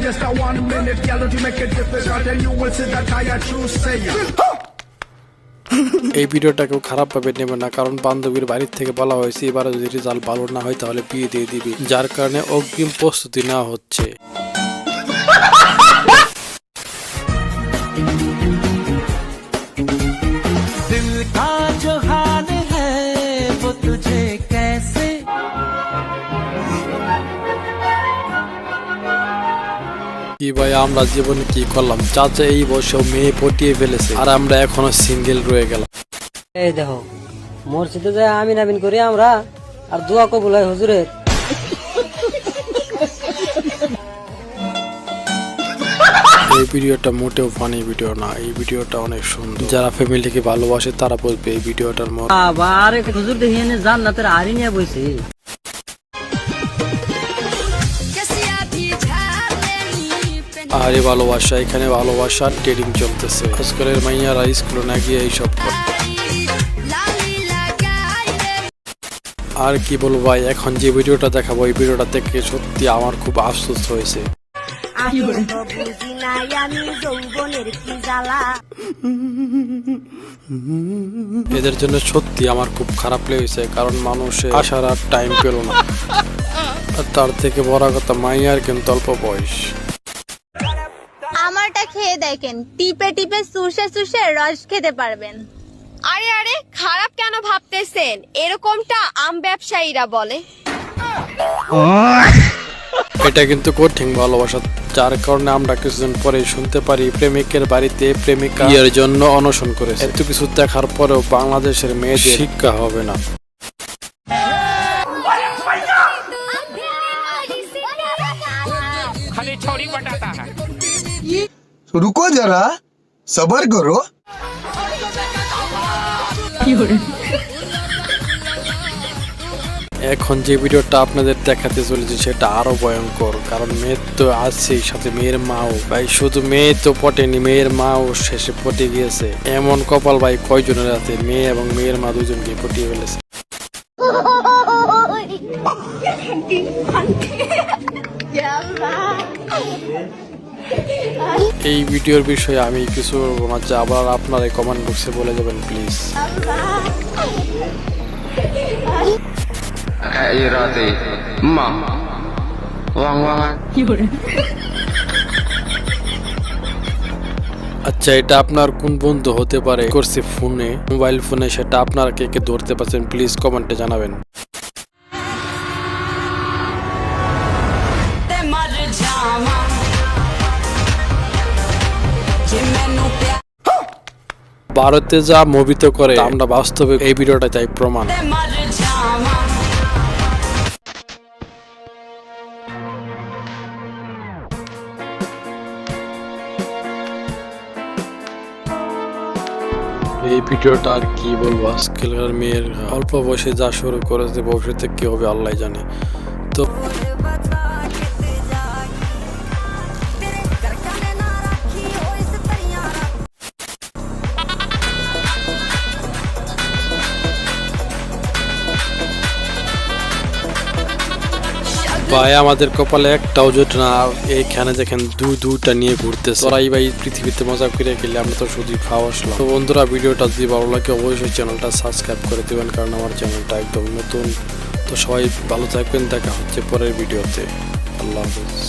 just a 1 minute, girl, don't you make it difficult, and you will see that I am true sayer. এই ভিডিওটা কেউ খারাপ ভাবে নেবে না, কারণ বান্ধবীর বাড়ির থেকে বলা হয়েছে এবারে যদি রেজাল্ট ভালো না হয় তাহলে বিয়ে দিয়ে দিবি, যার কারণে অগ্রিম প্রস্তুতি নেওয়া হচ্ছে। কি ভাই আমরা জীবনে কি করলাম, চাচা এই বয়সেও মেয়ে পটিয়ে ফেলেছে আর আমরা এখনো সিঙ্গেল রয়ে গেলাম। এই দেখো মসজিদে যায় আমিন আমিন করি আমরা, আর দোয়া কবুল হয় হুজুরের। এই ভিডিওটা মোটেও ফানি ভিডিও না, এই ভিডিওটা অনেক সুন্দর। যারা ফ্যামিলিকে ভালোবাসে তারা বলবে এই ভিডিওটার মতো। আবার হুজুর দেখি এনে জান্নাতের আড়ি নিয়ে বইছে। আরে ভালোবাসা, এখানে ভালোবাসার ট্রেডিং চলতেছে। আজকালের মাইয়ারা স্কুলে না গিয়ে এইসব করে। আর কি বলবো ভাই, এখন যে ভিডিওটা দেখাবো এই ভিডিওটা থেকে সত্যি আমার খুব আফসোস হয়েছে। এদের জন্য সত্যি আমার খুব খারাপ লেগেছে, কারণ মানুষের আসার আর টাইম পেল না। আর তার থেকে বড় কথা মাইয়ার কিন্তু অল্প বয়স। আমারটা খেয়ে দেখেন, টিপে টিপে সুষে সুষে রস খেতে পারবেন। আরে আরে খারাপ কেন ভাবতেছেন, এরকমটা আম ব্যবসায়ীরা বলে। এটা কিন্তু কঠিন ভালোবাসা, যার কারণে আমরা কিছুদিন পরে শুনতে পারি প্রেমিকের বাড়িতে প্রেমিকা বিয়ের জন্য অনশন করেছে। এত কিছু দেখার পরেও বাংলাদেশের মেয়েদের শিক্ষা হবে না। रुको जरा सबर करो। এখন যে ভিডিওটা আপনাদের দেখাতে চলেছে সেটা আরো ভয়ঙ্কর, কারণ মেয়ের তো আছেই, সাথে মেয়ের মাও। ভাই শুধু মেয়ে তো পটেনি, মেয়ের মাও শেষে পটে গিয়েছে। এমন কপাল ভাই কয়জনের আছে, মেয়ে এবং মেয়ের মা দুজনকে পটিয়ে ফেলেছে। এই ভিডিওর বিষয়ে আমি কিছু বলবো না, যা আবার আপনারা কমেন্ট বক্সে বলে যাবেন প্লিজ। আচ্ছা এটা আপনার কোন বন্ধু হতে পারে করছে ফোনে, মোবাইল ফোনে, সেটা আপনারা কে কে ধরতে পারছেন প্লিজ কমেন্টে জানাবেন। ভারতে যা মোহিত করে আমরা বাস্তবে এই ভিডিওটা চাই প্রমাণ। এই ভিডিওটা আর কি বলবো, আজকালকার মেয়ের অল্প বয়সে যা শুরু করেছে ভবিষ্যতে কি হবে আল্লাহ জানে। তো ভাই আমাদের কপালে একটাও জোট না, এইখানে দেখেন দুটা নিয়ে ঘুরতেছে। ওরাই ভাই পৃথিবীতে মজা করে গেলে আমরা তো শুধু খাওয়া আসলাম। তো বন্ধুরা ভিডিওটা যদি ভালো লাগে অবশ্যই চ্যানেলটা সাবস্ক্রাইব করে দিবেন, কারণ আমার চ্যানেলটা একদম নতুন। তো সবাই ভালো থাকবেন, দেখা হচ্ছে পরের ভিডিওতে। আল্লাহ হাফেজ।